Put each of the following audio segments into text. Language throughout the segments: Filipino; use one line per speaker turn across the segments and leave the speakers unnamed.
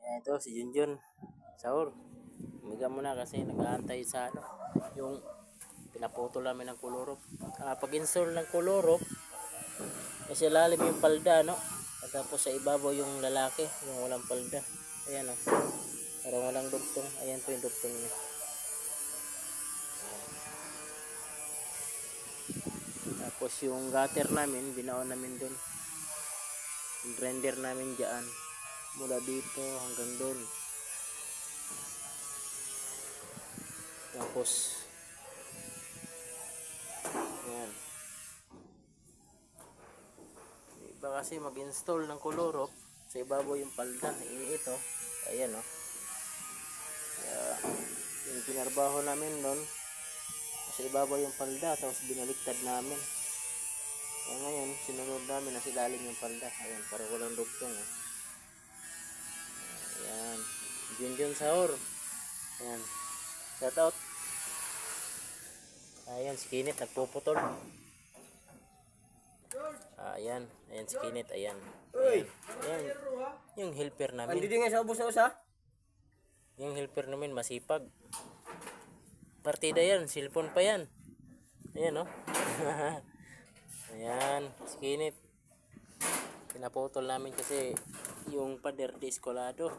Ito si Junjun. Sahur. Umiga muna kasi nag-aantay sa yung pinaputol namin ng kulurop. Pag-install ng kulurop, kasi lalim yung palda, no? At tapos sa ibabaw yung lalaki, yung walang palda. Ayan, oh. Parang walang dugtong. Ayan po yung dugtong niya. Tapos yung gutter namin, binaon namin dun. Yung grinder namin dyan. Mula dito hanggang dun. Tapos ayan. Iba kasi mag-install ng kulurop sa ibabaw yung palda. Ito. Ayan, oh. Kaya yung pinarbaho namin nun sa ibabaw yung palda, tapos binaliktad namin. Kaya ngayon sinunod namin na silalim yung palda. Ayan, para walang dugtong, oh. Ayan, Junjun Sahur. Ayan, shout out. Ayan, si Kinit nagpuputol. Ayan, ayan si Kinit. Ayan, ayan yung helper namin.
Hindi nga sa ubos na usa.
Yung helper namin masipag. Partida yan, cellphone pa yan. Ayan, oh. Ayan, si Kinit. Pinaputol namin kasi yung pader diskolado.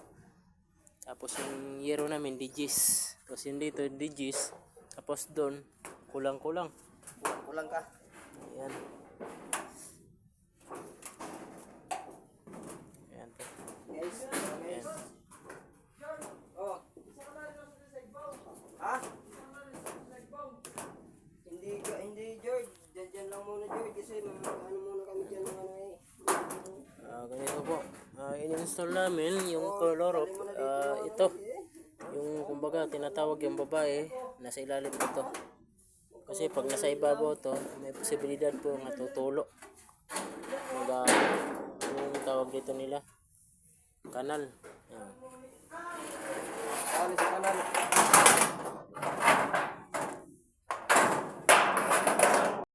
Tapos yung yero namin digis. Tapos yung dito digis. Tapos doon kulang-kulang.
Kulang ka.
Ayan. Ayan po.
Guys,
Ayan.
oh. Ha? Hindi George. Diyan lang muna George kasi ano muna kami diyan ng ano eh.
Ganito po. In-install namin yung kulurop. Ito. Yung kumbaga tinatawag yung babae. Nasa ilalim ito. Kasi pag nasa ibabaw to, may posibilidad po na tutulo. Yung tawag dito nila. Kanal. Ayan.
Sa kanal.